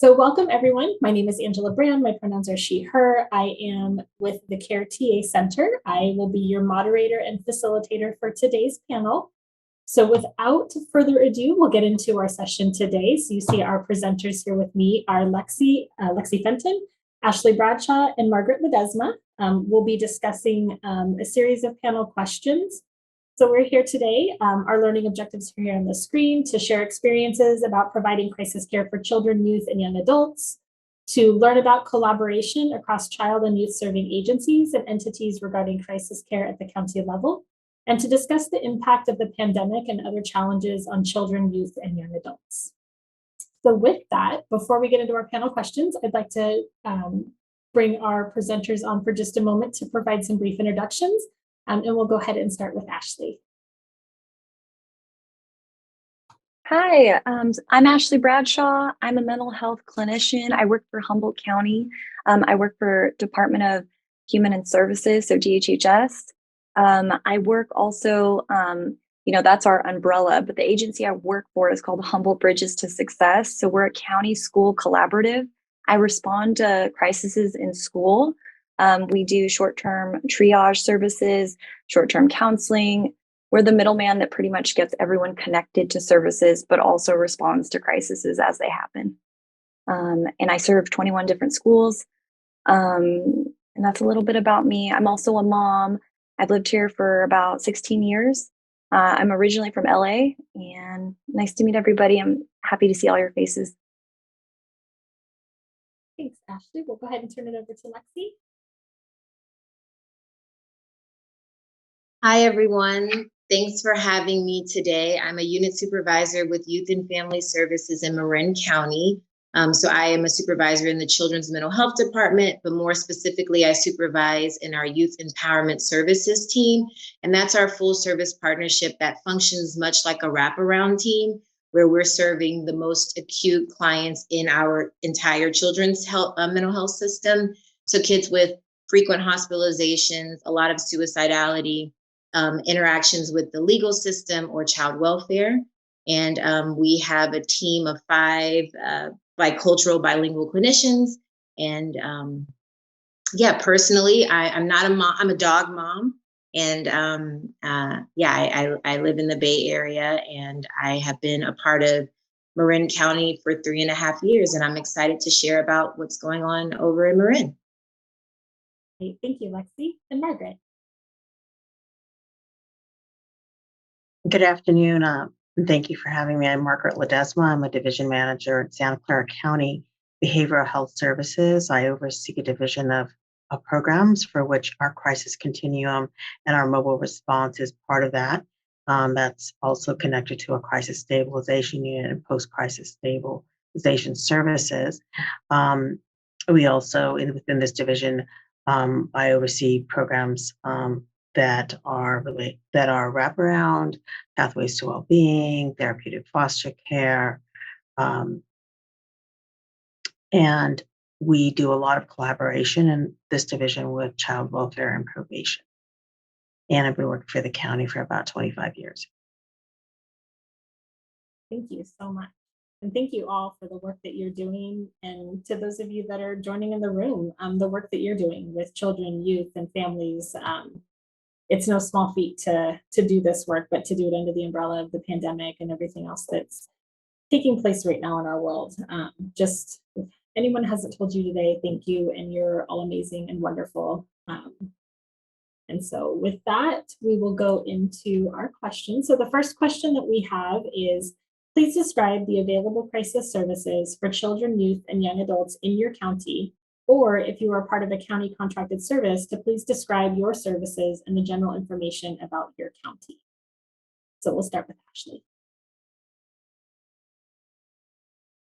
So welcome everyone. My name is Angela Brand. My pronouns are she, her. I am with the CARE TA Center. I will be your moderator and facilitator for today's panel. So without further ado, we'll get into our session today. So you see our presenters here with me are Lexi Fenton, Ashley Bradshaw, and Margaret Ledesma. We'll be discussing a series of panel questions. So we're here today, our learning objectives are here on the screen, to share experiences about providing crisis care for children, youth, and young adults, to learn about collaboration across child and youth serving agencies and entities regarding crisis care at the county level, and to discuss the impact of the pandemic and other challenges on children, youth, and young adults. So with that, before we get into our panel questions, I'd like to bring our presenters on for just a moment to provide some brief introductions. And we'll go ahead and start with Ashley. Hi, I'm Ashley Bradshaw. I'm a mental health clinician. I work for Humboldt County. I work for Department of Human and Services, so DHHS. I work also, that's our umbrella, but the agency I work for is called Humboldt Bridges to Success. So we're a county school collaborative. I respond to crises in school. We do short-term triage services, short-term counseling. We're the middleman that pretty much gets everyone connected to services, but also responds to crises as they happen. And I serve 21 different schools. And that's a little bit about me. I'm also a mom. I've lived here for about 16 years. I'm originally from LA, and nice to meet everybody. I'm happy to see all your faces. Thanks, Ashley. We'll go ahead and turn it over to Lexi. Hi, everyone. Thanks for having me today. I'm a unit supervisor with Youth and Family Services in Marin County. So I am a supervisor in the Children's Mental Health Department, but more specifically, I supervise in our Youth Empowerment Services team. And that's our full service partnership that functions much like a wraparound team, where we're serving the most acute clients in our entire children's mental health system. So kids with frequent hospitalizations, a lot of suicidality, interactions with the legal system or child welfare. And we have a team of 5 bicultural bilingual clinicians. And personally, I'm not a mom, I'm a dog mom. And I live in the Bay Area, and I have been a part of Marin County for 3.5 years. And I'm excited to share about what's going on over in Marin. Great. Thank you, Lexi. And Margaret. Good afternoon. Thank you for having me. I'm Margaret Ledesma. I'm a division manager at Santa Clara County Behavioral Health Services. I oversee a division of programs for which our crisis continuum and our mobile response is part of that. That's also connected to a crisis stabilization unit and post-crisis stabilization services. We also, within this division, I oversee programs that are wraparound, pathways to well-being, therapeutic foster care, and we do a lot of collaboration in this division with child welfare and probation. And I've been working for the county for about 25 years. Thank you so much. And thank you all for the work that you're doing. And to those of you that are joining in the room, the work that you're doing with children, youth, and families. It's no small feat to do this work, but to do it under the umbrella of the pandemic and everything else that's taking place right now in our world. Just if anyone hasn't told you today, thank you, and you're all amazing and wonderful. And so with that, we will go into our questions. So the first question that we have is, please describe the available crisis services for children, youth, and young adults in your county. Or if you are part of a county contracted service, to please describe your services and the general information about your county. So we'll start with Ashley.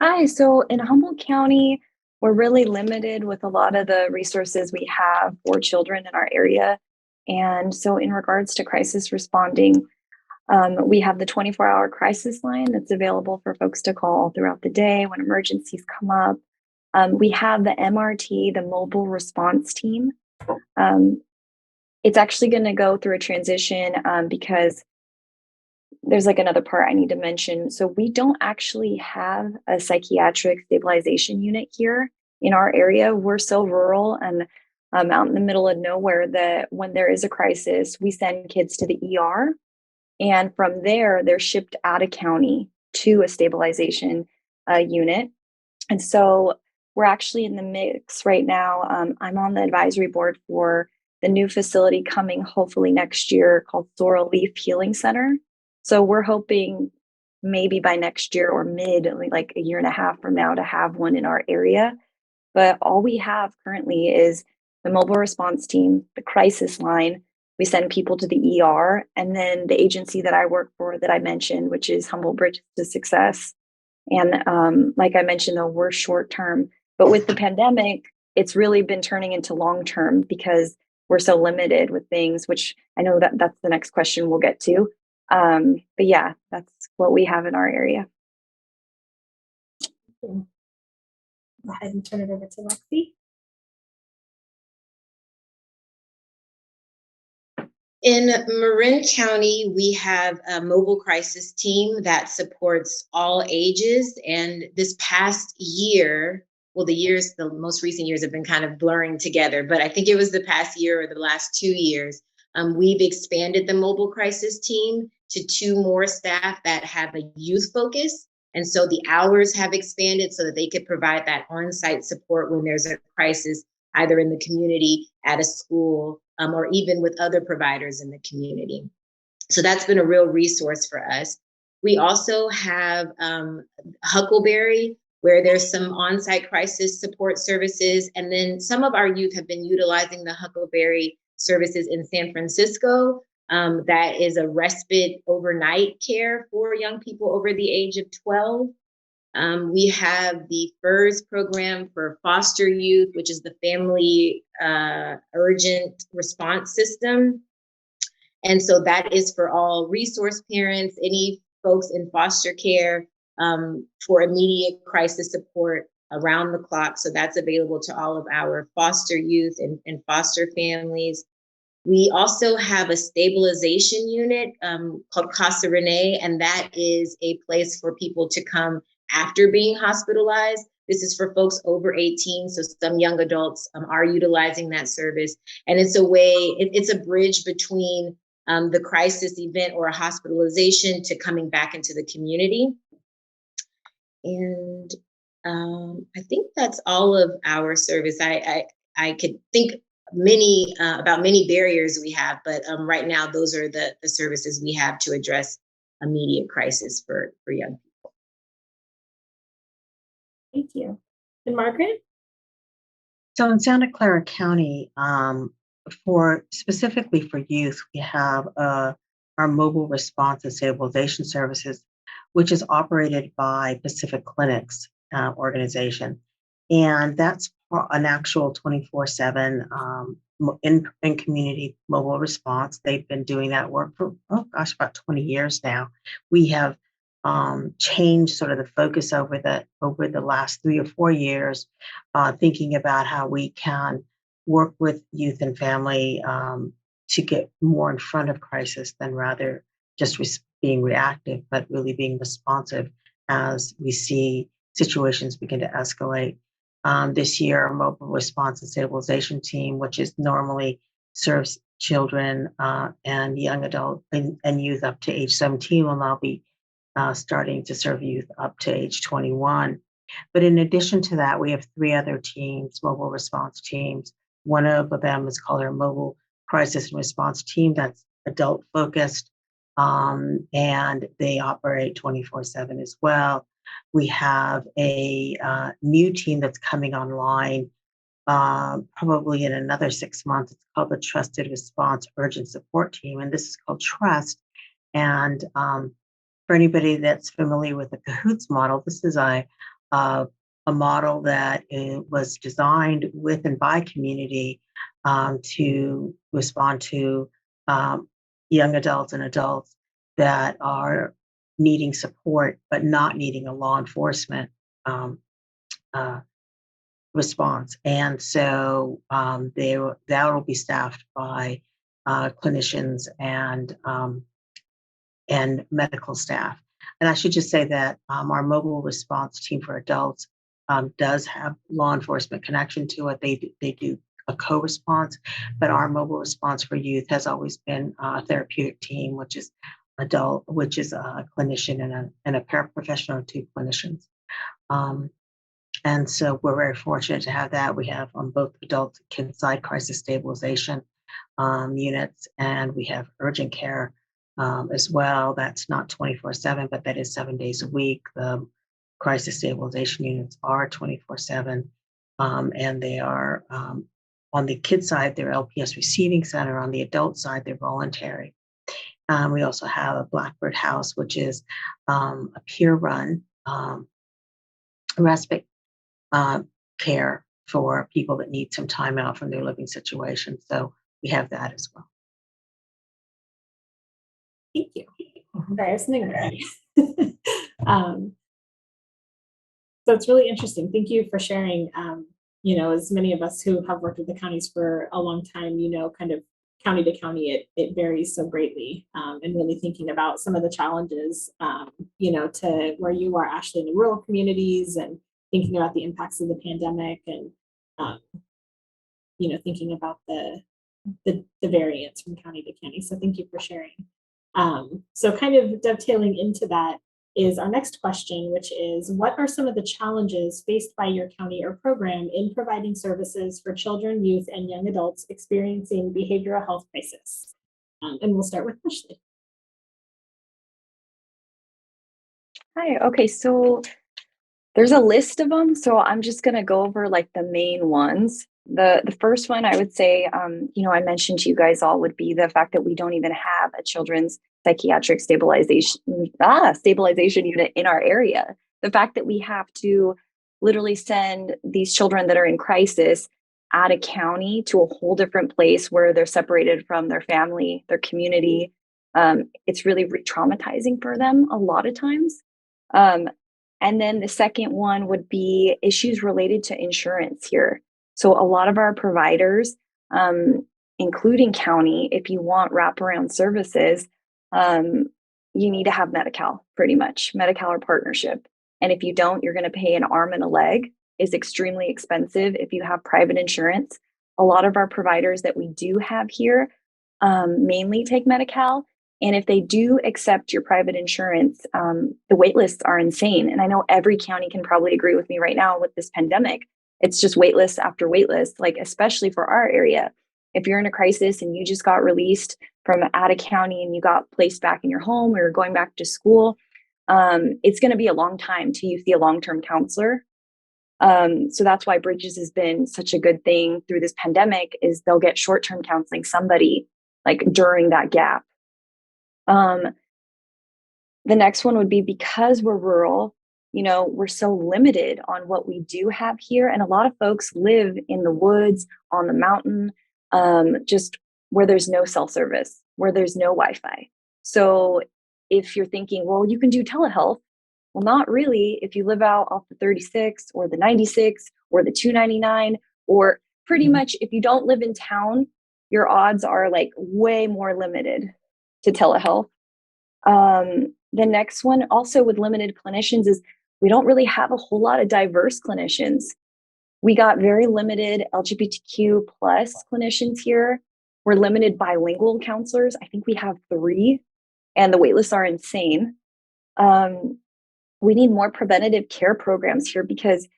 Hi, so in Humboldt County, we're really limited with a lot of the resources we have for children in our area. And so in regards to crisis responding, we have the 24-hour crisis line that's available for folks to call throughout the day when emergencies come up. We have the MRT, the mobile response team. It's actually going to go through a transition because there's like another part I need to mention. So we don't actually have a psychiatric stabilization unit here in our area. We're so rural and out in the middle of nowhere that when there is a crisis, we send kids to the ER. And from there, they're shipped out of county to a stabilization unit. And so we're actually in the mix right now. I'm on the advisory board for the new facility coming hopefully next year called Sorrel Leaf Healing Center. So we're hoping maybe by next year or like a year and a half from now, to have one in our area. But all we have currently is the mobile response team, the crisis line. We send people to the ER, and then the agency that I work for that I mentioned, which is Humboldt Bridges to Success. And like I mentioned, though, we're short term. But with the pandemic, it's really been turning into long term because we're so limited with things, which I know that that's the next question we'll get to. But yeah, that's what we have in our area. Go ahead and turn it over to Lexi. In Marin County, we have a mobile crisis team that supports all ages. And this past year, well, the most recent years have been kind of blurring together, but I think it was the past year or the last 2 years, we've expanded the mobile crisis team to 2 more staff that have a youth focus. And so the hours have expanded so that they could provide that on-site support when there's a crisis, either in the community, at a school, or even with other providers in the community. So that's been a real resource for us. We also have Huckleberry, where there's some on-site crisis support services. And then some of our youth have been utilizing the Huckleberry services in San Francisco. That is a respite overnight care for young people over the age of 12. We have the FERS program for foster youth, which is the Family Urgent Response System. And so that is for all resource parents, any folks in foster care, for immediate crisis support around the clock. So that's available to all of our foster youth and foster families. We also have a stabilization unit called Casa Renee, and that is a place for people to come after being hospitalized. This is for folks over 18, so some young adults are utilizing that service. And it's a way, it's a bridge between the crisis event or a hospitalization to coming back into the community. And I think that's all of our service. I could think about many barriers we have, but right now those are the services we have to address immediate crisis for young people. Thank you. And Margaret? So in Santa Clara County, specifically for youth, we have our mobile response and stabilization services, which is operated by Pacific Clinics organization. And that's an actual 24/7 in community mobile response. They've been doing that work for, about 20 years now. We have changed sort of the focus over the last 3 or 4 years, thinking about how we can work with youth and family to get more in front of crisis than rather just being reactive, but really being responsive as we see situations begin to escalate. This year, our mobile response and stabilization team, which is normally serves children and young adult and youth up to age 17, will now be starting to serve youth up to age 21. But in addition to that, we have 3 other teams, mobile response teams. One of them is called our mobile crisis and response team. That's adult focused, and they operate 24/7 as well. We have a new team that's coming online probably in another 6 months. It's called the Trusted Response Urgent Support Team, and this is called TRUST. And for anybody that's familiar with the CAHOOTS model, this is a model that was designed with and by community to respond to young adults and adults that are needing support, but not needing a law enforcement response. And so that will be staffed by clinicians and and medical staff. And I should just say that our mobile response team for adults does have law enforcement connection to it. They do a co-response, but our mobile response for youth has always been a therapeutic team, which is a clinician and a paraprofessional or two clinicians. And so we're very fortunate to have that. We have on both adult and kids side crisis stabilization units, and we have urgent care as well. That's not 24/7, but that is 7 days a week. The crisis stabilization units are 24/7, and they are on the kid side, they're LPS receiving center. On the adult side, they're voluntary. We also have a Blackbird House, which is a peer-run respite care for people that need some time out from their living situation. So we have that as well. Thank you. Sorry, I was something ready. So it's really interesting. Thank you for sharing. As many of us who have worked with the counties for a long time, kind of county to county, it varies so greatly. And really thinking about some of the challenges, to where you are, Ashley, in the rural communities, and thinking about the impacts of the pandemic, and thinking about the variance from county to county. So thank you for sharing. So kind of dovetailing into that is our next question, which is, what are some of the challenges faced by your county or program in providing services for children, youth, and young adults experiencing behavioral health crisis? And we'll start with Ashley. Hi. Okay, so there's a list of them, so I'm just going to go over like the main ones. The first one I would say, I mentioned to you guys all, would be the fact that we don't even have a children's psychiatric stabilization unit in our area. The fact that we have to literally send these children that are in crisis out of county to a whole different place where they're separated from their family, their community. It's really re-traumatizing for them a lot of times. And then the second one would be issues related to insurance here. So a lot of our providers, including county, if you want wraparound services, you need to have Medi-Cal, pretty much, Medi-Cal or partnership. And if you don't, you're going to pay an arm and a leg. It's extremely expensive if you have private insurance. A lot of our providers that we do have here mainly take Medi-Cal. And if they do accept your private insurance, the wait lists are insane. And I know every county can probably agree with me right now with this pandemic. It's just wait list after wait list, like especially for our area. If you're in a crisis and you just got released from out of county and you got placed back in your home or you're going back to school, it's going to be a long time till you see a long-term counselor. So that's why Bridges has been such a good thing through this pandemic, is they'll get short-term counseling, somebody like during that gap. The next one would be, because we're rural, we're so limited on what we do have here. And a lot of folks live in the woods, on the mountain, just where there's no cell service, where there's no Wi-Fi. So if you're thinking, well, you can do telehealth. Well, not really. If you live out off the 36 or the 96 or the 299, or pretty much if you don't live in town, your odds are like way more limited to telehealth. The next one, also with limited clinicians, is we don't really have a whole lot of diverse clinicians. We got very limited LGBTQ plus clinicians here. We're limited bilingual counselors. I think we have 3, and the waitlists are insane. We need more preventative care programs here, because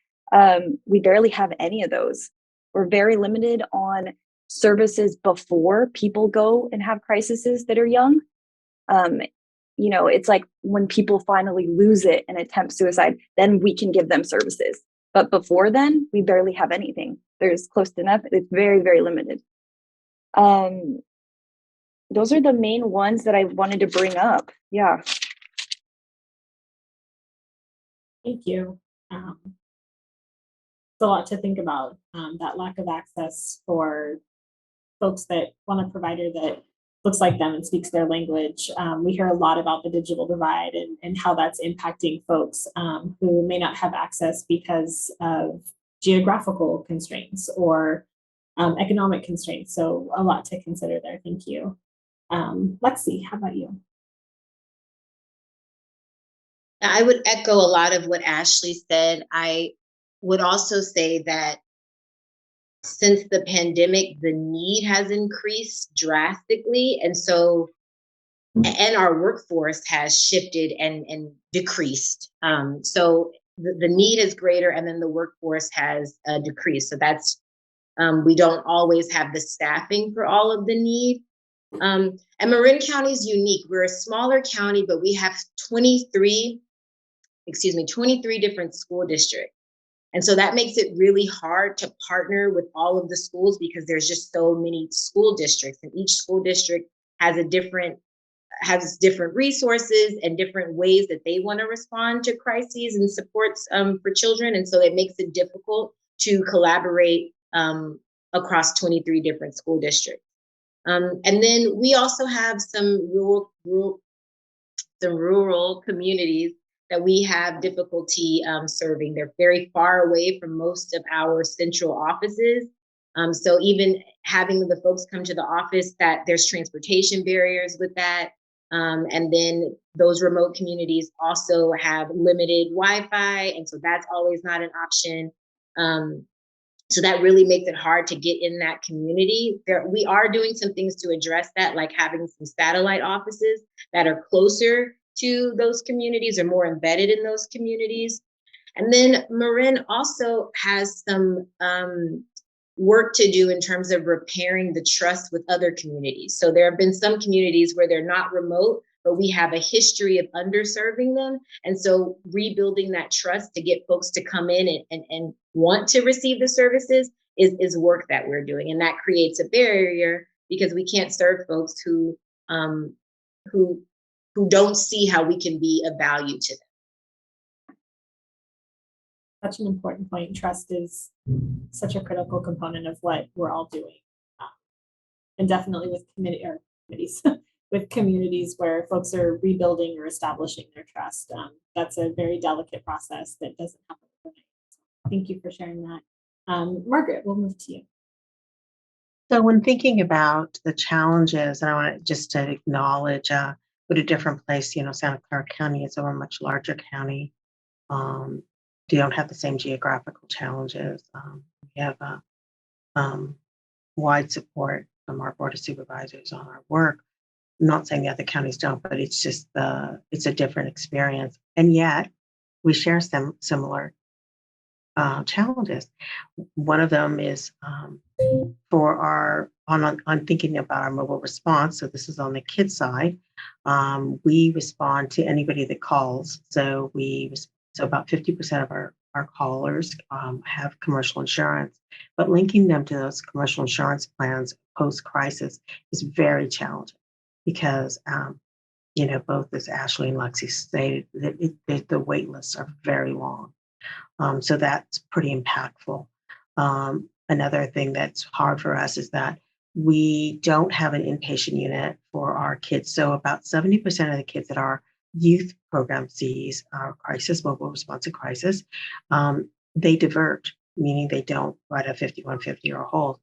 we barely have any of those. We're very limited on services before people go and have crises that are young. It's like when people finally lose it and attempt suicide, then we can give them services. But before then, we barely have anything. There's close to nothing. It's very, very limited. Those are the main ones that I wanted to bring up. Yeah. Thank you. It's a lot to think about, that lack of access for folks that want a provider that looks like them and speaks their language. We hear a lot about the digital divide and how that's impacting folks who may not have access because of geographical constraints or economic constraints. So a lot to consider there. Thank you. Lexi, how about you? I would echo a lot of what Ashley said. I would also say that since the pandemic, the need has increased drastically. And so, and our workforce has shifted and decreased. So the need is greater, and then the workforce has decreased. So that's, we don't always have the staffing for all of the need. And Marin County is unique. We're a smaller county, but we have 23 different school districts. And so that makes it really hard to partner with all of the schools because there's just so many school districts, and each school district has different resources and different ways that they want to respond to crises and supports for children. And so it makes it difficult to collaborate across 23 different school districts. And then we also have some rural communities that we have difficulty serving. They're very far away from most of our central offices. So even having the folks come to the office, that there's transportation barriers with that. And then those remote communities also have limited Wi-Fi, and so that's always not an option. So that really makes it hard to get in that community. We are doing some things to address that, like having some satellite offices that are closer to those communities or more embedded in those communities. And then Marin also has some work to do in terms of repairing the trust with other communities. So there have been some communities where they're not remote, but we have a history of underserving them. And so rebuilding that trust to get folks to come in and want to receive the services is work that we're doing. And that creates a barrier because we can't serve folks who don't see how we can be of value to them. Such an important point. Trust is such a critical component of what we're all doing. And definitely with committees, with communities where folks are rebuilding or establishing their trust. That's a very delicate process that doesn't happen overnight. So thank you for sharing that. Margaret, we'll move to you. So when thinking about the challenges, and I want to acknowledge what a different place, Santa Clara County is a much larger county. They don't have the same geographical challenges. We have wide support from our Board of Supervisors on our work. I'm not saying the other counties don't, but it's just it's a different experience. And yet we share some similar challenges. One of them is for on thinking about our mobile response. So this is on the kids side. We respond to anybody that calls. So about 50% of our callers have commercial insurance, but linking them to those commercial insurance plans post-crisis is very challenging because, both as Ashley and Lexi stated, the wait lists are very long. So that's pretty impactful. Another thing that's hard for us is that we don't have an inpatient unit for our kids. So about 70% of the kids that our youth program sees our mobile response to crisis, they divert, meaning they don't write a 5150 or a hold.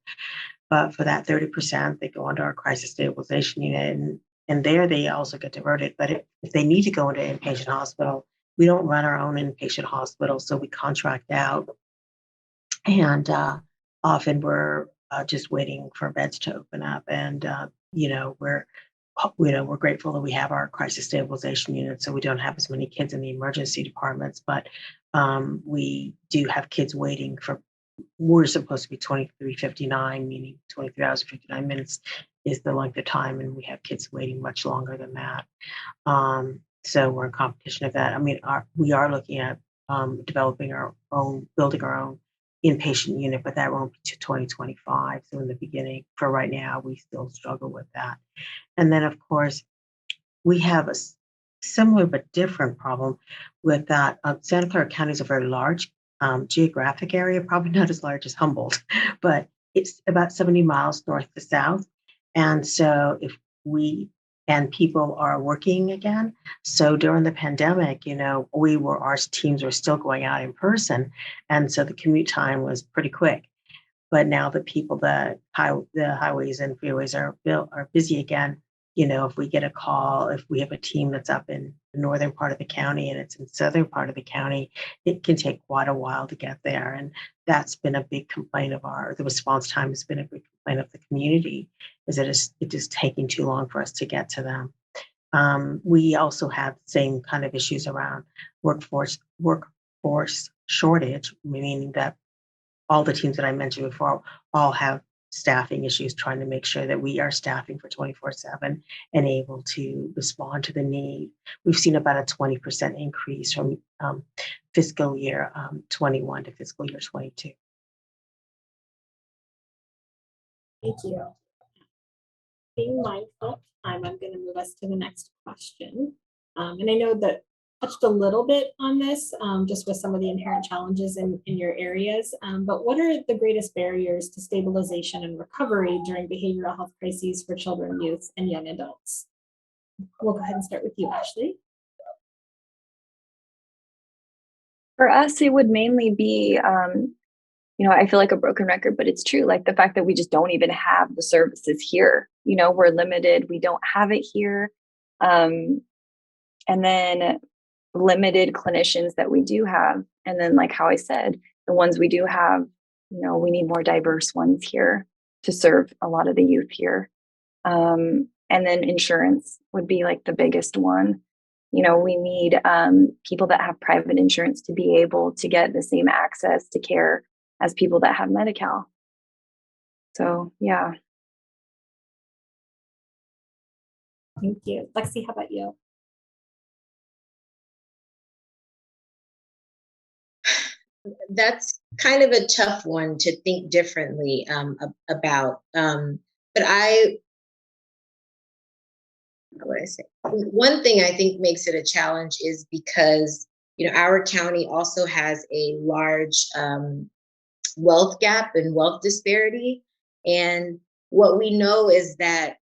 But for that 30%, they go into our crisis stabilization unit, and there they also get diverted. But if they need to go into inpatient hospital, we don't run our own inpatient hospital, so we contract out. And often we're just waiting for beds to open up. And, we're grateful that we have our crisis stabilization unit, so we don't have as many kids in the emergency departments, but we do have kids waiting we're supposed to be 23:59, meaning 23 hours and 59 minutes is the length of time, and we have kids waiting much longer than that. So we're in competition of that. I mean, we are looking at building our own inpatient unit, but that won't be to 2025. So in the beginning, for right now, we still struggle with that. And then, of course, we have a similar but different problem with that. Santa Clara County is a very large geographic area, probably not as large as Humboldt, but it's about 70 miles north to south. And so people are working again. So during the pandemic, our teams were still going out in person. And so the commute time was pretty quick. But now the highways and freeways are busy again. If we get a call, if we have a team that's up in the northern part of the county and it's in southern part of the county, it can take quite a while to get there. And that's been a big complaint of the response time has been a big complaint of the community, is that it is taking too long for us to get to them. We also have the same kind of issues around workforce shortage, meaning that all the teams that I mentioned before all have staffing issues, trying to make sure that we are staffing for 24/7 and able to respond to the need. We've seen about a 20% increase from fiscal year 21 to fiscal year 22. Thank you. Being mindful of time, I'm going to move us to the next question. And I know that touched a little bit on this, just with some of the inherent challenges in your areas. But what are the greatest barriers to stabilization and recovery during behavioral health crises for children, youth, and young adults? We'll go ahead and start with you, Ashley. For us, it would mainly be, I feel like a broken record, but it's true. Like the fact that we just don't even have the services here. We're limited. We don't have it here. And then limited clinicians that we do have. And then, like how I said, the ones we do have, we need more diverse ones here to serve a lot of the youth here. And then insurance would be like the biggest one. We need people that have private insurance to be able to get the same access to care as people that have Medi-Cal. So, yeah. Thank you. Lexi, how about you? That's kind of a tough one to think differently about. But one thing I think makes it a challenge is because, our county also has a large wealth gap and wealth disparity. And what we know is that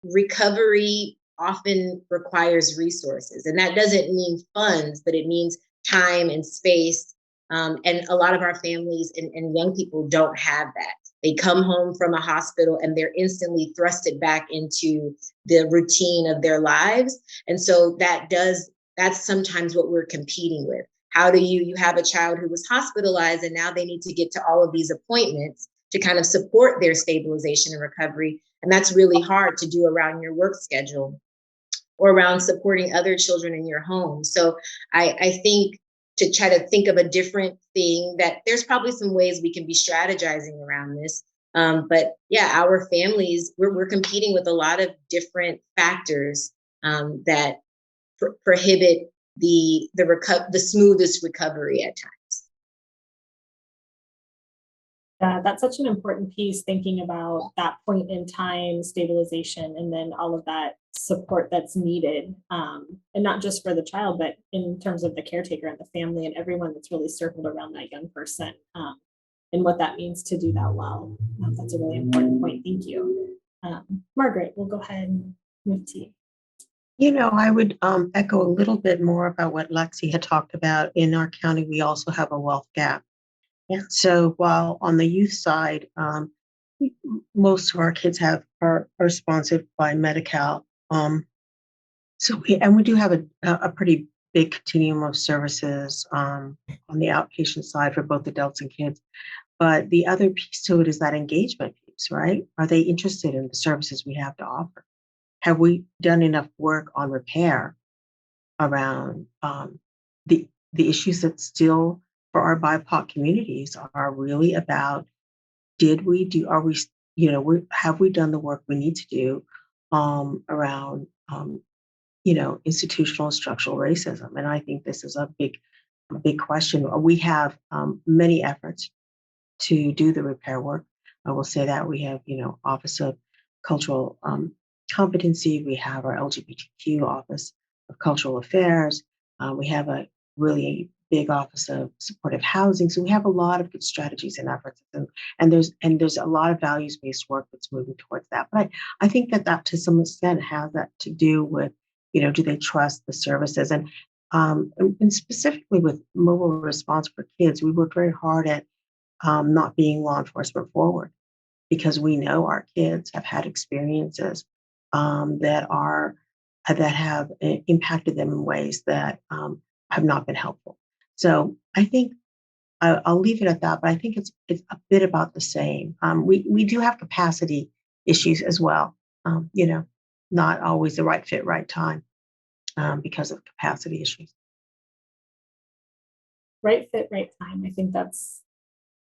recovery often requires resources. And that doesn't mean funds, but it means time and space. And a lot of our families and young people don't have that. They come home from a hospital and they're instantly thrusted back into the routine of their lives. And so that's sometimes what we're competing with. How do you have a child who was hospitalized and now they need to get to all of these appointments to kind of support their stabilization and recovery. And that's really hard to do around your work schedule or around supporting other children in your home. So I think to try to think of a different thing, that there's probably some ways we can be strategizing around this. But yeah, our families, we're competing with a lot of different factors that prohibit the smoothest recovery at times. That's such an important piece, thinking about that point in time, stabilization, and then all of that support that's needed. And not just for the child, but in terms of the caretaker and the family and everyone that's really circled around that young person, and what that means to do that well. That's a really important point. Thank you. Margaret, we'll go ahead and move to you. I would echo a little bit more about what Lexi had talked about. In our county, we also have a wealth gap. And so while on the youth side, most of our kids are sponsored by Medi-Cal. So we do have a pretty big continuum of services on the outpatient side for both adults and kids. But the other piece to it is that engagement piece, right? Are they interested in the services we have to offer? Have we done enough work on repair around the issues that still for our BIPOC communities are really about, have we done the work we need to do around institutional and structural racism? And I think this is a big question. We have many efforts to do the repair work. I will say that we have, Office of Cultural Competency. We have our LGBTQ Office of Cultural Affairs. We have a really big Office of Supportive Housing. So we have a lot of good strategies and efforts, and there's a lot of values-based work that's moving towards that. But I think that to some extent has that to do with, do they trust the services? And specifically with mobile response for kids, we work very hard at not being law enforcement forward, because we know our kids have had experiences that that have impacted them in ways that have not been helpful. So I think I'll leave it at that, but I think it's a bit about the same. We do have capacity issues as well. Not always the right fit, right time because of capacity issues. Right fit, right time. I think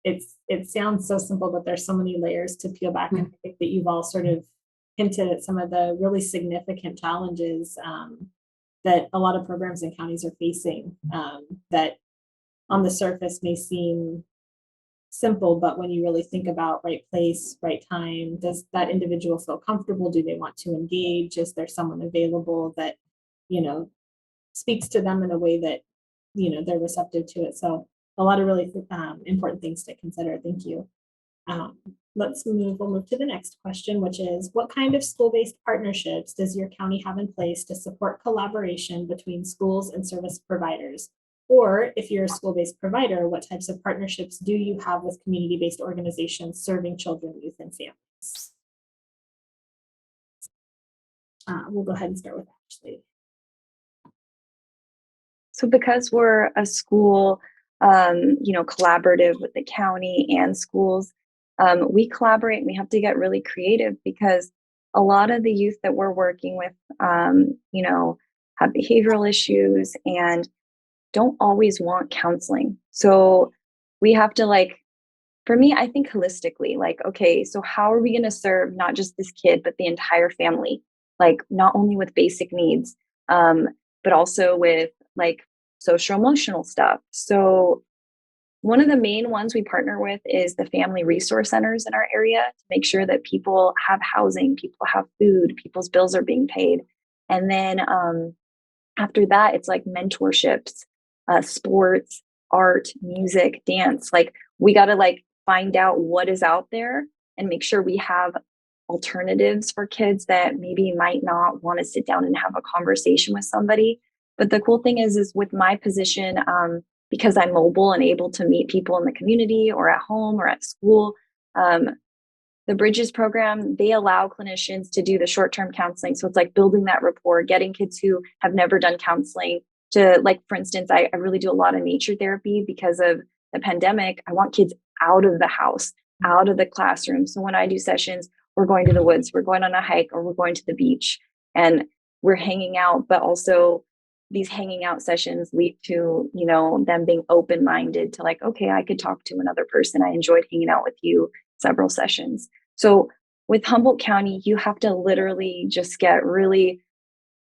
it sounds so simple, but there's so many layers to peel back. And I think that you've all sort of hinted at some of the really significant challenges that a lot of programs and counties are facing that on the surface may seem simple, but when you really think about right place, right time, does that individual feel comfortable? Do they want to engage? Is there someone available that, you know, speaks to them in a way that, they're receptive to it? So a lot of really important things to consider. Thank you. Um, we'll move to the next question, which is what kind of school-based partnerships does your county have in place to support collaboration between schools and service providers? Or if you're a school-based provider, what types of partnerships do you have with community-based organizations serving children, youth, and families? We'll go ahead and start with Ashley. So because we're a school, collaborative with the county and schools, we collaborate and we have to get really creative because a lot of the youth that we're working with, have behavioral issues and don't always want counseling. So we have to for me, I think holistically, okay, so how are we going to serve not just this kid, but the entire family? Not only with basic needs, but also with social emotional stuff. So one of the main ones we partner with is the family resource centers in our area to make sure that people have housing, people have food, people's bills are being paid. And then after that, it's mentorships, sports, art, music, dance. We got to find out what is out there and make sure we have alternatives for kids that maybe might not want to sit down and have a conversation with somebody. But the cool thing is with my position, because I'm mobile and able to meet people in the community or at home or at school, the Bridges program, they allow clinicians to do the short-term counseling. So it's building that rapport, getting kids who have never done counseling to, for instance, I really do a lot of nature therapy because of the pandemic. I want kids out of the house, out of the classroom. So when I do sessions, we're going to the woods, we're going on a hike, or we're going to the beach and we're hanging out, but also these hanging out sessions lead to, them being open-minded to okay, I could talk to another person. I enjoyed hanging out with you several sessions. So with Humboldt County, you have to literally just get really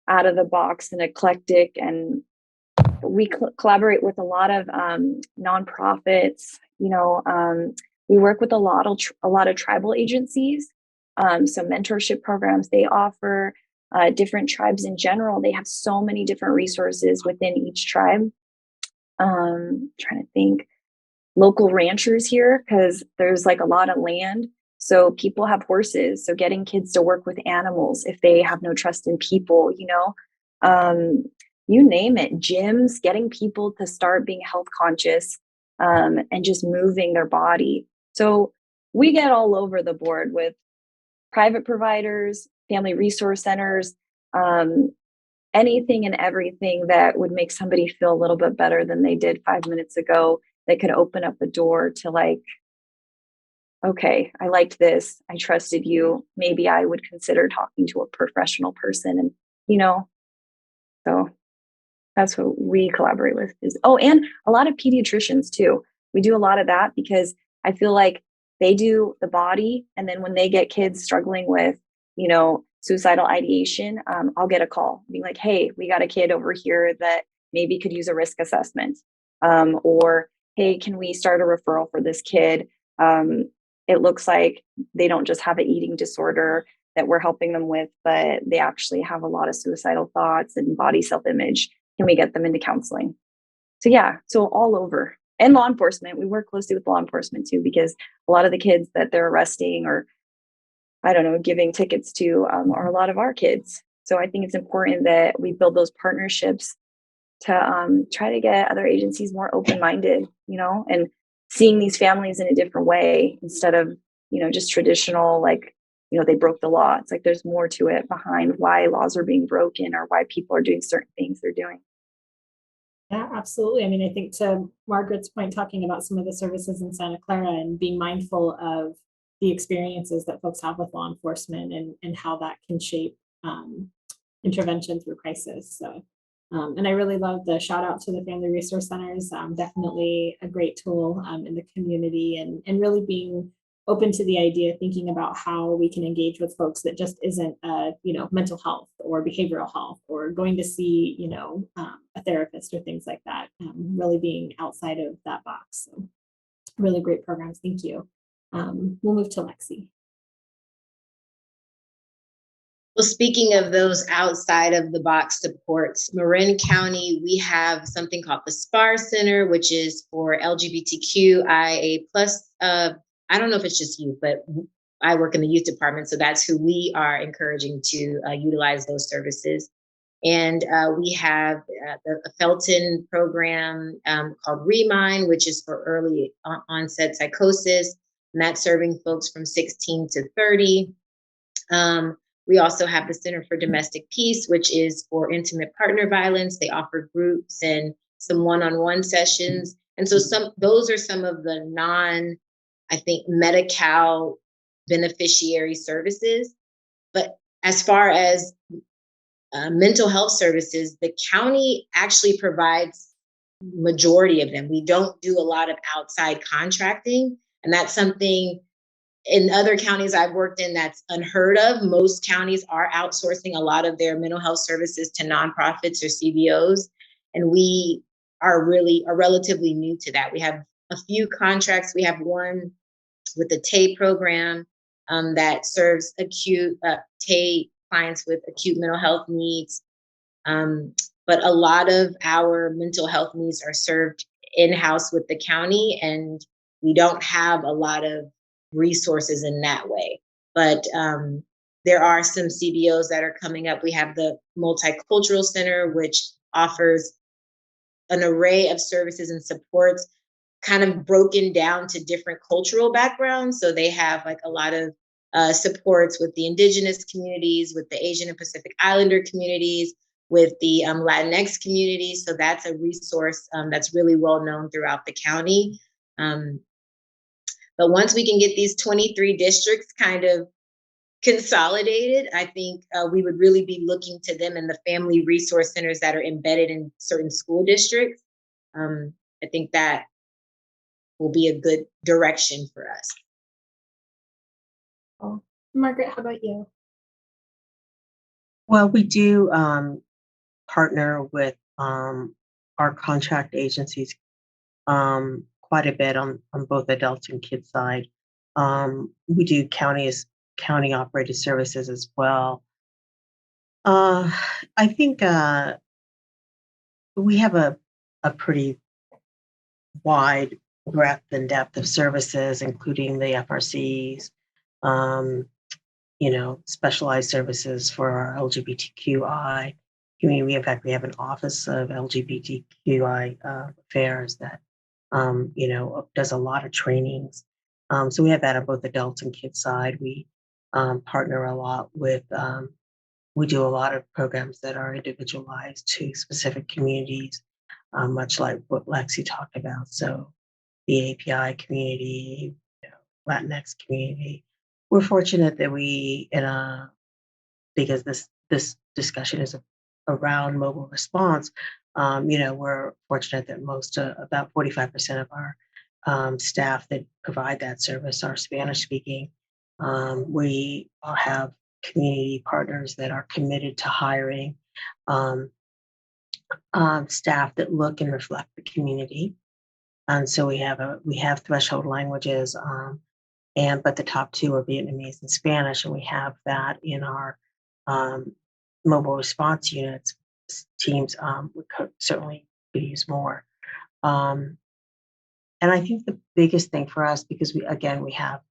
out of the box and eclectic. And we collaborate with a lot of nonprofits. We work with a lot of tribal agencies. So mentorship programs they offer. Different tribes in general, they have so many different resources within each tribe. Trying to think, local ranchers here, because there's a lot of land. So people have horses. So getting kids to work with animals if they have no trust in people, you name it, gyms, getting people to start being health conscious and just moving their body. So we get all over the board with private providers, family resource centers, anything and everything that would make somebody feel a little bit better than they did 5 minutes ago, that could open up the door to okay, I liked this, I trusted you, maybe I would consider talking to a professional person. And, so that's what we collaborate with and a lot of pediatricians too. We do a lot of that because I feel like they do the body. And then when they get kids struggling with, suicidal ideation, I'll get a call being hey, we got a kid over here that maybe could use a risk assessment. Or, hey, can we start a referral for this kid? It looks like they don't just have an eating disorder that we're helping them with, but they actually have a lot of suicidal thoughts and body self-image. Can we get them into counseling? So yeah, so all over. And law enforcement, we work closely with law enforcement too, because a lot of the kids that they're arresting or, I don't know, giving tickets to are a lot of our kids. So I think it's important that we build those partnerships to try to get other agencies more open-minded, and seeing these families in a different way instead of, just traditional, they broke the law. It's like there's more to it behind why laws are being broken or why people are doing certain things they're doing. Yeah, absolutely. I mean, I think to Margaret's point, talking about some of the services in Santa Clara and being mindful of the experiences that folks have with law enforcement and how that can shape intervention through crisis. So, and I really love the shout out to the Family Resource Centers. Definitely a great tool in the community and really being open to the idea, thinking about how we can engage with folks that just isn't, mental health or behavioral health or going to see, a therapist or things like that. Really being outside of that box. So really great programs. Thank you. We'll move to Lexi. Well, speaking of those outside of the box supports, Marin County, we have something called the SPAR Center, which is for LGBTQIA plus. I don't know if it's just youth, but I work in the youth department, so that's who we are encouraging to utilize those services. And we have the Felton program called Remind, which is for early onset psychosis, and that's serving folks from 16 to 30. We also have the Center for Domestic Peace, which is for intimate partner violence. They offer groups and some one-on-one sessions. And so those are some of the I think, Medi-Cal beneficiary services. But as far as mental health services, the county actually provides majority of them. We don't do a lot of outside contracting, and that's something in other counties I've worked in that's unheard of. Most counties are outsourcing a lot of their mental health services to nonprofits or CBOs, and we are relatively new to that. We have a few contracts. We have one with the TAY program that serves acute TAY clients with acute mental health needs. But a lot of our mental health needs are served in-house with the county, and we don't have a lot of resources in that way. But there are some CBOs that are coming up. We have the Multicultural Center, which offers an array of services and supports kind of broken down to different cultural backgrounds. So they have like a lot of supports with the indigenous communities, with the Asian and Pacific Islander communities, with the Latinx communities. So that's a resource that's really well known throughout the county. But once we can get these 23 districts kind of consolidated, I think we would really be looking to them and the family resource centers that are embedded in certain school districts. I think that will be a good direction for us. Oh, Margaret, how about you? Well, we do partner with our contract agencies quite a bit on both adults and kids side. We do county operated services as well. I think we have a pretty wide breadth and depth of services, including the FRCs, specialized services for our LGBTQI community. In fact, we have an office of LGBTQI affairs that, does a lot of trainings. So we have that on both adults and kids side. We partner a lot with, we do a lot of programs that are individualized to specific communities, much like what Lexi talked about. So the API community, Latinx community. We're fortunate that because this discussion is around mobile response, we're fortunate that about 45% of our staff that provide that service are Spanish speaking. We have community partners that are committed to hiring staff that look and reflect the community. And so we have threshold languages, but the top two are Vietnamese and Spanish, and we have that in our mobile response units teams. We certainly could use more. And I think the biggest thing for us, because we have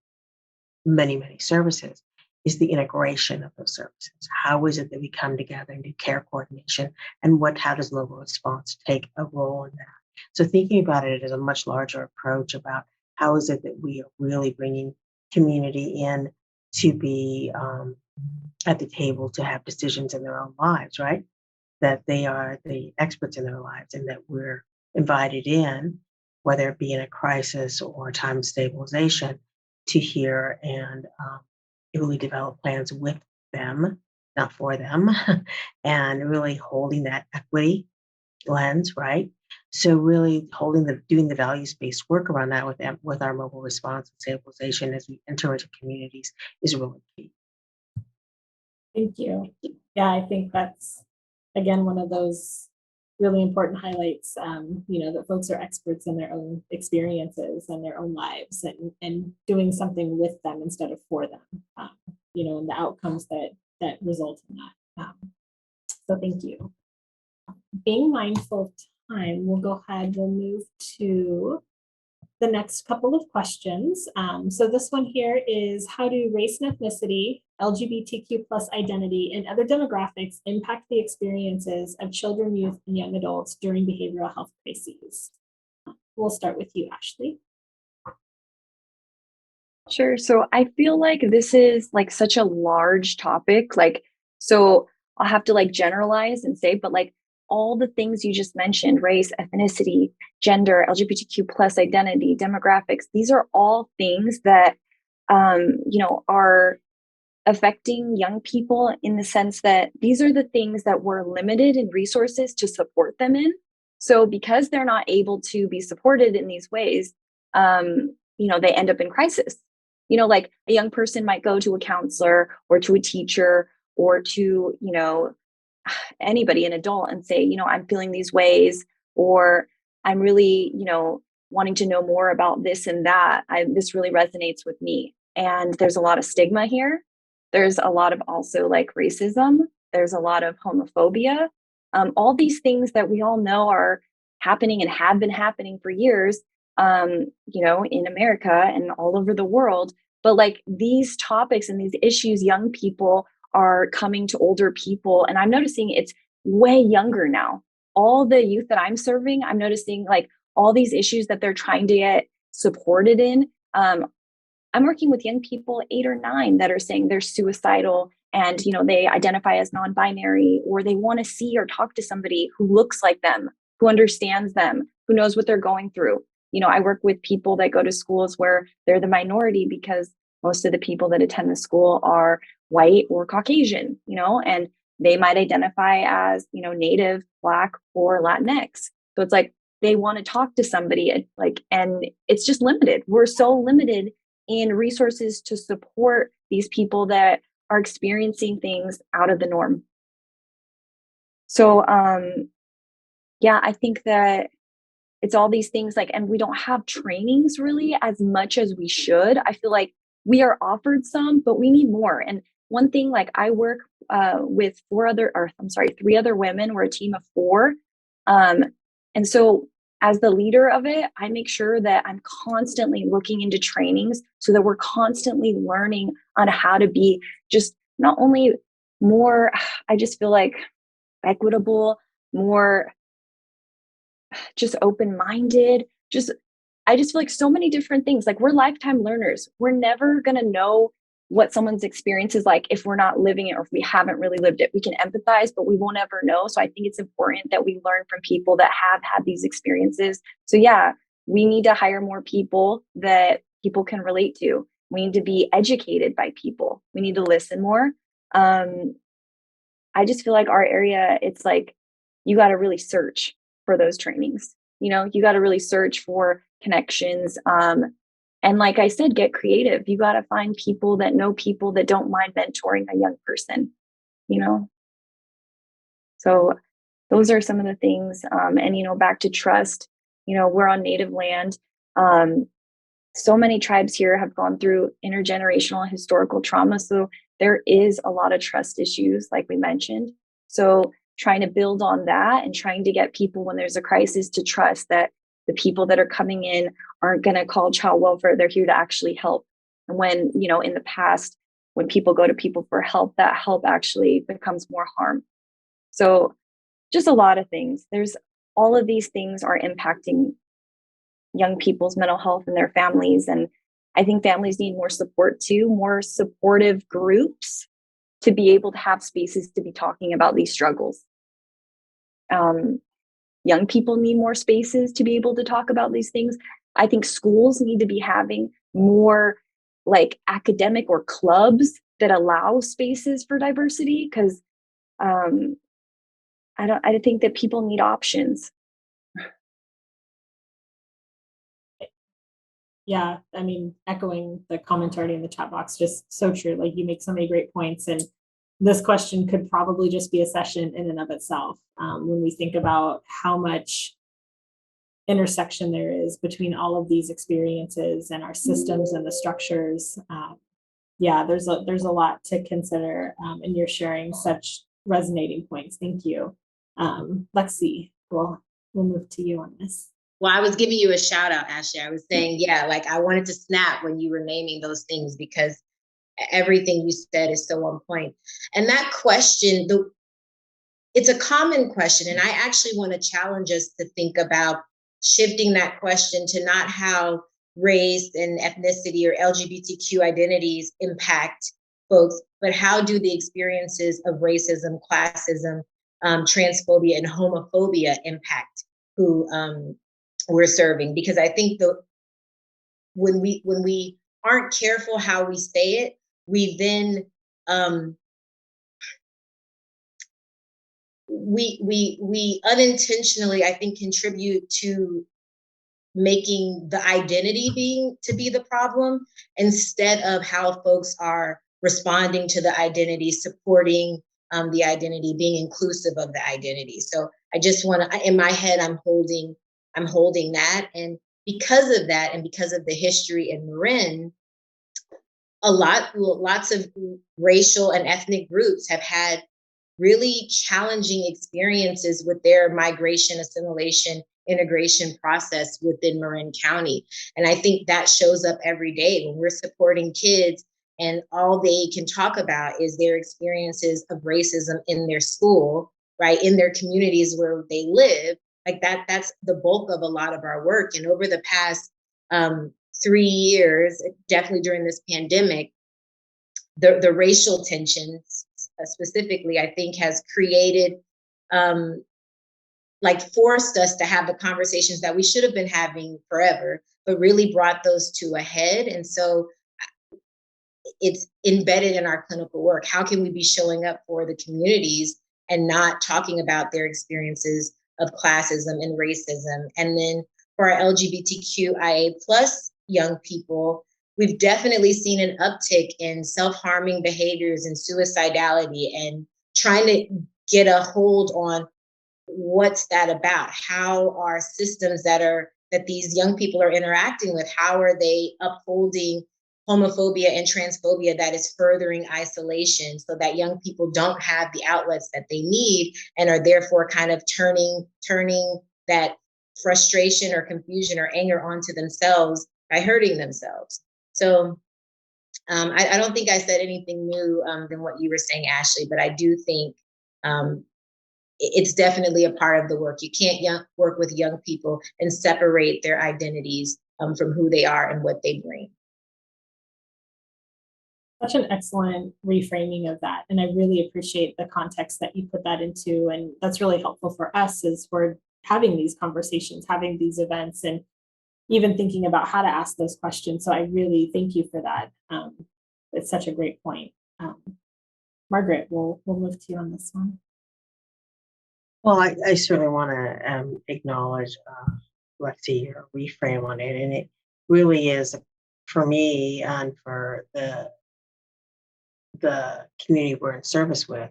many, many services, is the integration of those services. How is it that we come together and do care coordination, and how does mobile response take a role in that? So thinking about it as a much larger approach about how is it that we are really bringing community in to be at the table to have decisions in their own lives, right? That they are the experts in their lives and that we're invited in, whether it be in a crisis or a time of stabilization, to hear and really develop plans with them, not for them, and really holding that equity lens, right? So really doing the values-based work around that with them, with our mobile response and stabilization as we enter into communities is really key. Thank you. Yeah, I think that's, again, one of those really important highlights, that folks are experts in their own experiences and their own lives, and doing something with them instead of for them, and the outcomes that result in that. So thank you. Being mindful of time, we'll go ahead, we'll move to the next couple of questions. So this one here is, how do race and ethnicity, LGBTQ plus identity, and other demographics impact the experiences of children, youth, and young adults during behavioral health crises? We'll start with you, Ashley. Sure. So I feel like this is like such a large topic. So I'll have to like generalize and say, but like all the things you just mentioned, race, ethnicity, gender, LGBTQ plus identity, demographics, these are all things that, are affecting young people in the sense that these are the things that we're limited in resources to support them in. So because they're not able to be supported in these ways, they end up in crisis. Like a young person might go to a counselor or to a teacher or to, anybody, an adult, and say, I'm feeling these ways, or I'm really, wanting to know more about this and that. This really resonates with me. And there's a lot of stigma here. There's a lot of also like racism. There's a lot of homophobia. All these things that we all know are happening and have been happening for years, in America and all over the world. But like these topics and these issues, young people are coming to older people. And I'm noticing it's way younger now. All the youth that I'm serving, I'm noticing like all these issues that they're trying to get supported in. I'm working with young people 8 or 9 that are saying they're suicidal and, they identify as non-binary, or they want to see or talk to somebody who looks like them, who understands them, who knows what they're going through. I work with people that go to schools where they're the minority because most of the people that attend the school are white or Caucasian, and they might identify as, Native, Black, or Latinx. So it's like they want to talk to somebody, and it's just limited. We're so limited in resources to support these people that are experiencing things out of the norm. So, I think that it's all these things and we don't have trainings really as much as we should. I feel like we are offered some, but we need more. And one thing, I work with 3 other women. We're a team of 4. And so as the leader of it, I make sure that I'm constantly looking into trainings so that we're constantly learning on how to be just not only more, I just feel like equitable, more just open-minded, I just feel like so many different things. We're lifetime learners. We're never going to know what someone's experience is like if we're not living it or if we haven't really lived it. We can empathize, but we won't ever know. So I think it's important that we learn from people that have had these experiences. So we need to hire more people that people can relate to. We need to be educated by people. We need to listen more. I just feel like our area, it's you got to really search for those trainings. You got to really search for connections. And like I said, get creative. You got to find people that know people that don't mind mentoring a young person, So those are some of the things. And, back to trust, we're on Native land. So many tribes here have gone through intergenerational and historical trauma. So there is a lot of trust issues, like we mentioned. So trying to build on that and trying to get people when there's a crisis to trust that the people that are coming in aren't going to call child welfare. They're here to actually help. And when, in the past, when people go to people for help, that help actually becomes more harm. So just a lot of things. All of these things are impacting young people's mental health and their families. And I think families need more support too, more supportive groups to be able to have spaces to be talking about these struggles. Young people need more spaces to be able to talk about these things. I think schools need to be having more like academic or clubs that allow spaces for diversity, because I think that people need options. Yeah, I mean, echoing the comment already in the chat box, just so true. Like you make so many great points, and this question could probably just be a session in and of itself. When we think about how much intersection there is between all of these experiences and our systems and the structures, yeah, there's a lot to consider, and you're sharing such resonating points. Thank you, Lexi. We'll move to you on this. Well, I was giving you a shout out, Ashley. I was saying, yeah, like I wanted to snap when you were naming those things because everything you said is so on point. And that question, it's a common question. And I actually want to challenge us to think about shifting that question to not how race and ethnicity or LGBTQ identities impact folks, but how do the experiences of racism, classism, transphobia, and homophobia impact who we're serving? Because I think when we aren't careful how we say it, we then we unintentionally, I think, contribute to making the identity be the problem instead of how folks are responding to the identity, supporting the identity, being inclusive of the identity. So I just want to, in my head, I'm holding that. And because of that, and because of the history in Marin, lots of racial and ethnic groups have had really challenging experiences with their migration, assimilation, integration process within Marin County. And I think that shows up every day when we're supporting kids and all they can talk about is their experiences of racism in their school, right? In their communities where they live. Like that's the bulk of a lot of our work. And over the past 3 years, definitely during this pandemic, the racial tensions specifically, I think has created, forced us to have the conversations that we should have been having forever, but really brought those to a head. And so it's embedded in our clinical work. How can we be showing up for the communities and not talking about their experiences of classism and racism? And then for our LGBTQIA plus young people, we've definitely seen an uptick in self-harming behaviors and suicidality, and trying to get a hold on what's that about? How are systems that these young people are interacting with, how are they upholding homophobia and transphobia that is furthering isolation so that young people don't have the outlets that they need and are therefore kind of turning that frustration or confusion or anger onto themselves by hurting themselves. So I don't think I said anything new than what you were saying, Ashley, but I do think it's definitely a part of the work. You can't work with young people and separate their identities from who they are and what they bring. Such an excellent reframing of that. And I really appreciate the context that you put that into. And that's really helpful for us as we're having these conversations, having these events, and even thinking about how to ask those questions. So I really thank you for that. It's such a great point. Margaret, we'll move to you on this one. Well, I certainly want to acknowledge Lexi, your reframe on it. And it really is, for me and for the community we're in service with,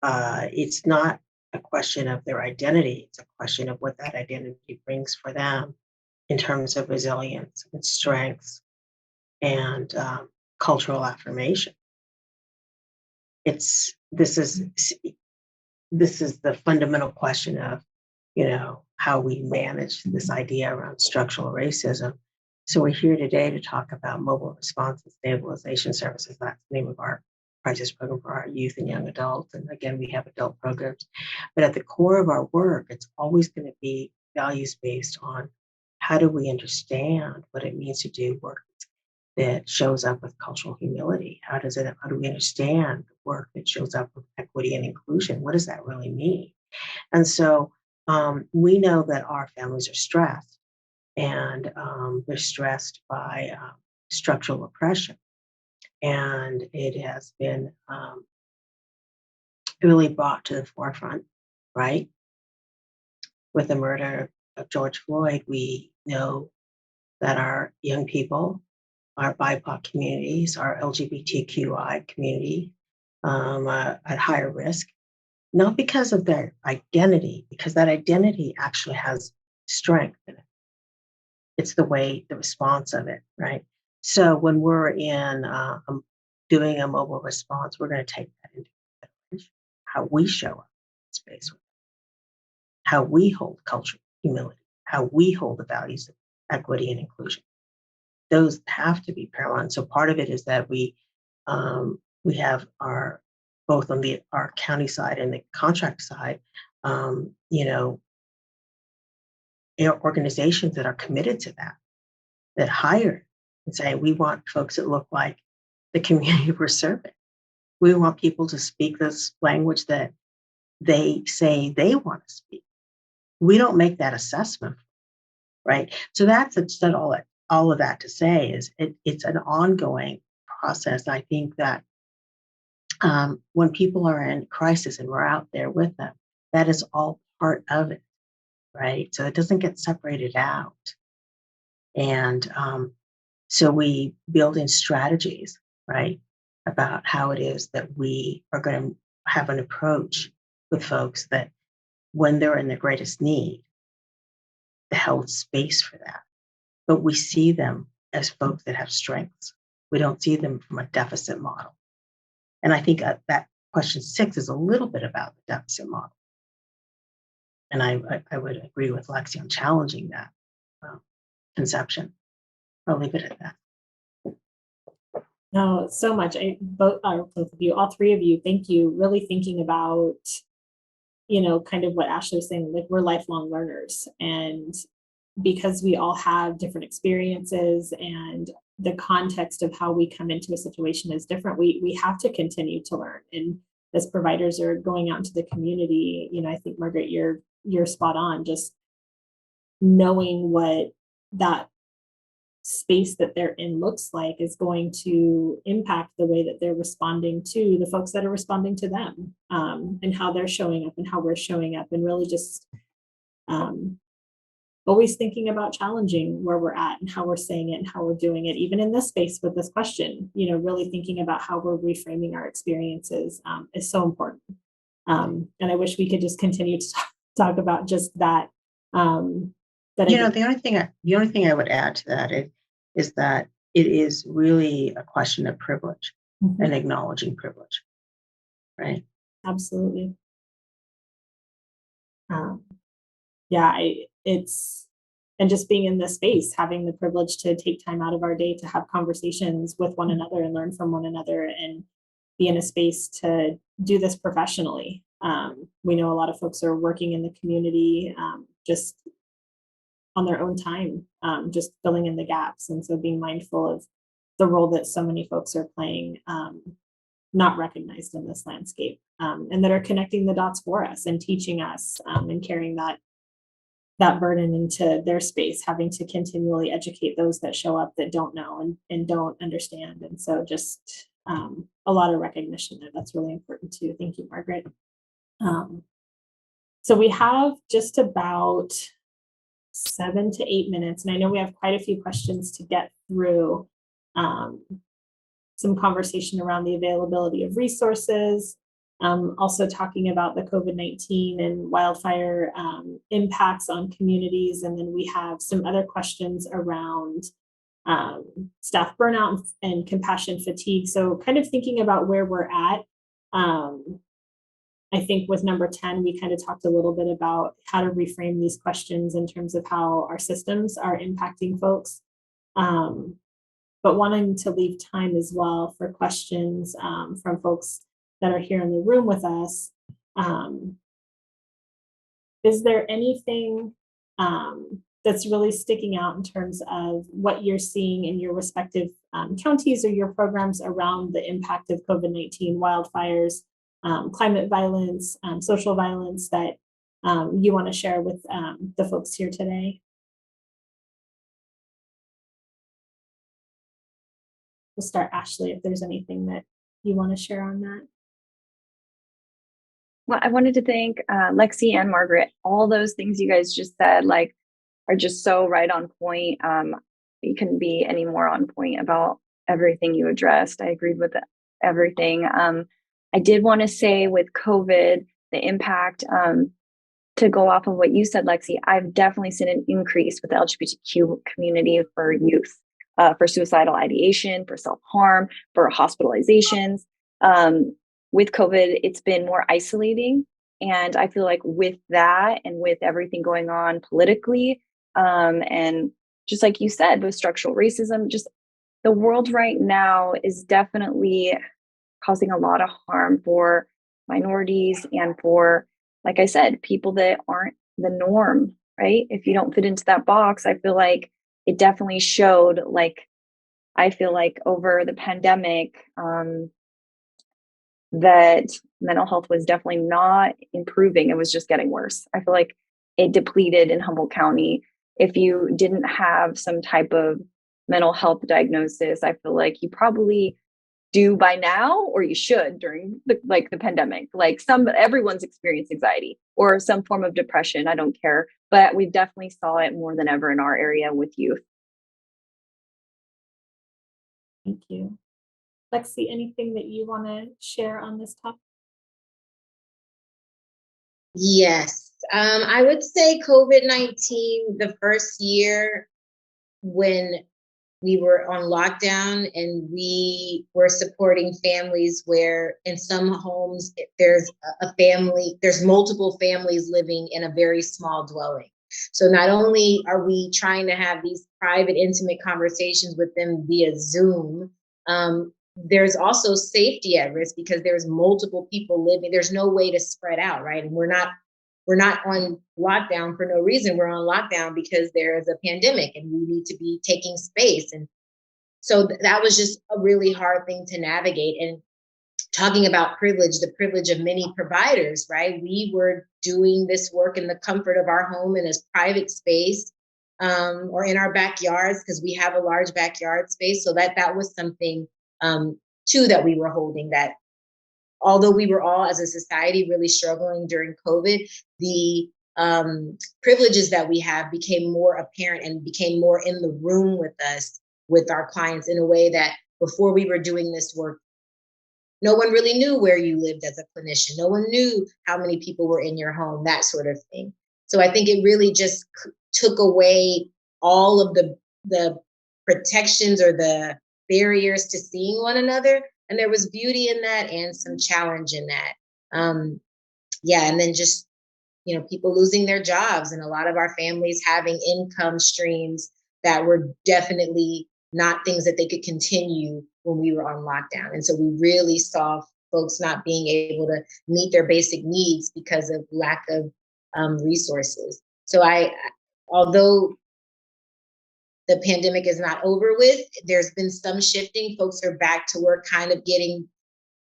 it's not a question of their identity. It's a question of what that identity brings for them in terms of resilience and strengths and cultural affirmation. This is the fundamental question of, how we manage this idea around structural racism. So we're here today to talk about mobile response and stabilization services. That's the name of our crisis program for our youth and young adults. And again, we have adult programs. But at the core of our work, it's always going to be values based on how do we understand what it means to do work that shows up with cultural humility? How do we understand the work that shows up with equity and inclusion? What does that really mean? And so we know that our families are stressed, and they're stressed by structural oppression. And it has been really brought to the forefront, right? With the murder of George Floyd, we know that our young people, our BIPOC communities, our LGBTQI community are at higher risk, not because of their identity, because that identity actually has strength in it. It's the way, the response of it, right? So when we're in doing a mobile response, we're going to take that into consideration, how we show up in space, how we hold cultural humility, how we hold the values of equity and inclusion. Those have to be paramount. So part of it is that we have our, both on our county side and the contract side, organizations that are committed to that hire and say, we want folks that look like the community we're serving. We want people to speak this language that they say they want to speak. We don't make that assessment, right? So that's all of that to say is it's an ongoing process. I think that when people are in crisis and we're out there with them, that is all part of it, right? So it doesn't get separated out. And so we build in strategies, right, about how it is that we are going to have an approach with folks that when they're in the greatest need, to hold space for that. But we see them as folks that have strengths. We don't see them from a deficit model. And I think that question 6 is a little bit about the deficit model. And I would agree with Lexi on challenging that conception. I'll leave it at that. No, so much. Both of you, all three of you, thank you. Really thinking about, kind of what Ashley was saying, like we're lifelong learners. And because we all have different experiences and the context of how we come into a situation is different, we have to continue to learn. And as providers are going out into the community, I think, Margaret, you're spot on. Just knowing what that space that they're in looks like is going to impact the way that they're responding to the folks that are responding to them, and how they're showing up and how we're showing up, and really just always thinking about challenging where we're at and how we're saying it and how we're doing it, even in this space with this question, really thinking about how we're reframing our experiences is so important. And I wish we could just continue to talk about just that. The only thing I would add to that is that it is really a question of privilege and acknowledging privilege, right? Absolutely. And just being in this space, having the privilege to take time out of our day to have conversations with one another and learn from one another and be in a space to do this professionally. We know a lot of folks are working in the community, just on their own time, just filling in the gaps. And so being mindful of the role that so many folks are playing, not recognized in this landscape, and that are connecting the dots for us and teaching us, and carrying that burden into their space, having to continually educate those that show up that don't know and don't understand. And so just a lot of recognition there. That's really important too. Thank you, Margaret. So we have just about 7 to 8 minutes, and I know we have quite a few questions to get through. Some conversation around the availability of resources, also talking about the COVID-19 and wildfire impacts on communities. And then we have some other questions around staff burnout and compassion fatigue. So kind of thinking about where we're at. I think with number 10, we kind of talked a little bit about how to reframe these questions in terms of how our systems are impacting folks. But wanting to leave time as well for questions from folks that are here in the room with us. Is there anything that's really sticking out in terms of what you're seeing in your respective counties or your programs around the impact of COVID-19, wildfires, climate violence, social violence that you want to share with the folks here today? We'll start, Ashley, if there's anything that you want to share on that. Well, I wanted to thank Lexi and Margaret. All those things you guys just said, like, are just so right on point. You couldn't be any more on point about everything you addressed. I agreed with everything. I did want to say with COVID, the impact, to go off of what you said, Lexi, I've definitely seen an increase with the LGBTQ community for youth, for suicidal ideation, for self-harm, for hospitalizations. With COVID, it's been more isolating. And I feel like with that and with everything going on politically, and just like you said, with structural racism, just the world right now is definitely causing a lot of harm for minorities and for, like I said, people that aren't the norm, right? If you don't fit into that box, I feel like it definitely showed, like, I feel like over the pandemic, that mental health was definitely not improving. It was just getting worse. I feel like it depleted in Humboldt County. If you didn't have some type of mental health diagnosis, I feel like you probably do by now, or you should during the pandemic. Like everyone's experienced anxiety or some form of depression. I don't care, but we definitely saw it more than ever in our area with youth. Thank you. Lexi, anything that you want to share on this topic? Yes, I would say COVID-19, the first year when we were on lockdown and we were supporting families where in some homes there's there's multiple families living in a very small dwelling. So not only are we trying to have these private, intimate conversations with them via Zoom, there's also safety at risk because there's multiple people living. There's no way to spread out, right? And we're not on lockdown for no reason. We're on lockdown because there is a pandemic and we need to be taking space. And so that was just a really hard thing to navigate. And talking about privilege, the privilege of many providers, right? We were doing this work in the comfort of our home in a private space, or in our backyards, because we have a large backyard space. So that was something too that we were holding, that although we were all as a society really struggling during COVID, the privileges that we have became more apparent and became more in the room with us, with our clients, in a way that before we were doing this work, no one really knew where you lived as a clinician. No one knew how many people were in your home, that sort of thing. So I think it really just took away all of the protections or the barriers to seeing one another. And there was beauty in that and some challenge in that. And then just, people losing their jobs and a lot of our families having income streams that were definitely not things that they could continue when we were on lockdown. And so we really saw folks not being able to meet their basic needs because of lack of resources. So although the pandemic is not over with, there's been some shifting. Folks are back to work, kind of getting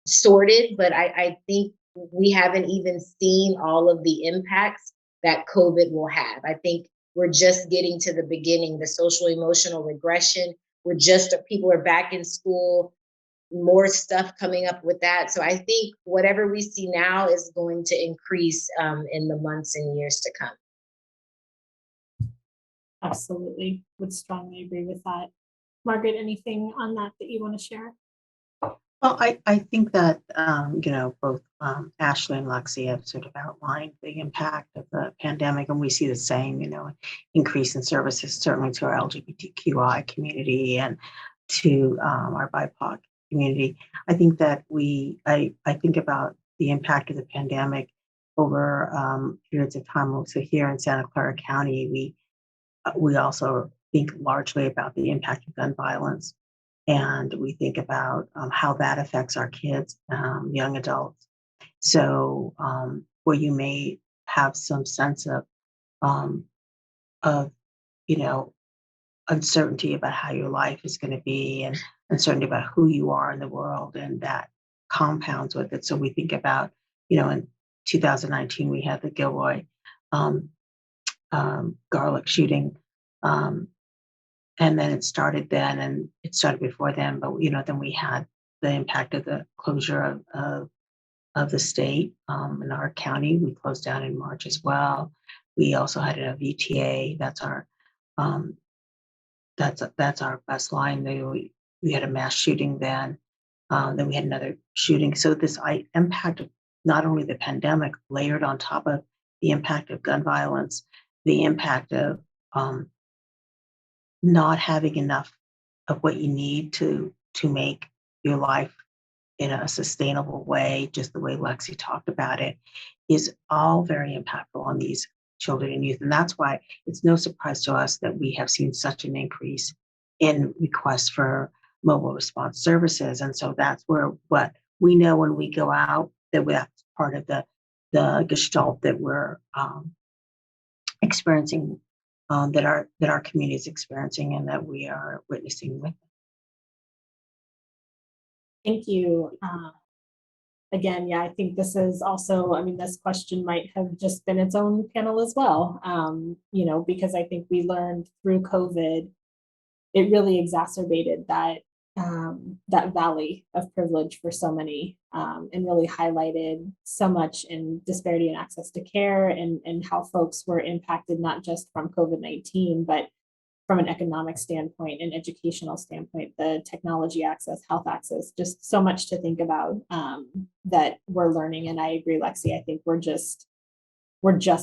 sorted, but I think we haven't even seen all of the impacts that COVID will have. I think we're just getting to the beginning, the social emotional regression. People are back in school, more stuff coming up with that. So I think whatever we see now is going to increase in the months and years to come. Absolutely. Would strongly agree with that. Margaret, anything on that you want to share? Well, I think that, both Ashley and Lexi have sort of outlined the impact of the pandemic, and we see the same, increase in services, certainly to our LGBTQI community and to our BIPOC community. I think that I think about the impact of the pandemic over periods of time. So here in Santa Clara County, we also think largely about the impact of gun violence. And we think about how that affects our kids, young adults. So where you may have some sense of uncertainty about how your life is going to be and uncertainty about who you are in the world, and that compounds with it. So we think about, in 2019, we had the Gilroy um, garlic shooting. And then it started then, and it started before then, but then we had the impact of the closure of the state in our county. We closed down in March as well. We also had a VTA. Um, that's our best line. We had a mass shooting then. Then we had another shooting. So this impact of not only the pandemic layered on top of the impact of gun violence, the impact of not having enough of what you need to make your life in a sustainable way, just the way Lexi talked about it, is all very impactful on these children and youth. And that's why it's no surprise to us that we have seen such an increase in requests for mobile response services. And so that's what we know when we go out, that's part of the gestalt that we're experiencing, that our community is experiencing and that we are witnessing with. Thank you. Again, yeah, I think this is also, this question might have just been its own panel as well, because I think we learned through COVID, it really exacerbated that valley of privilege for so many, and really highlighted so much in disparity in access to care and how folks were impacted, not just from COVID-19, but from an economic standpoint and educational standpoint, the technology access, health access, just so much to think about, that we're learning. And I agree, Lexi, I think we're just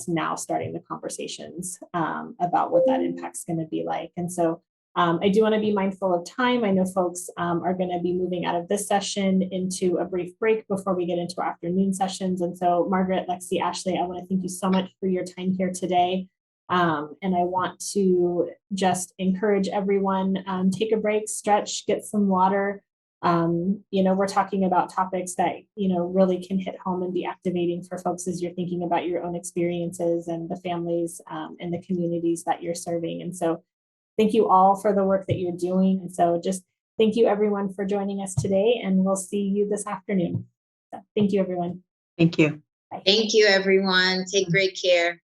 now starting the conversations about what that impact's going to be like. And so I do want to be mindful of time. I know folks are going to be moving out of this session into a brief break before we get into our afternoon sessions. And so Margaret, Lexi, Ashley, I want to thank you so much for your time here today. And I want to just encourage everyone, take a break, stretch, get some water. We're talking about topics that, really can hit home and be activating for folks as you're thinking about your own experiences and the families and the communities that you're serving. And so thank you all for the work that you're doing. And so just thank you everyone for joining us today, and we'll see you this afternoon. So, thank you, everyone. Thank you. Bye. Thank you, everyone. Take great care.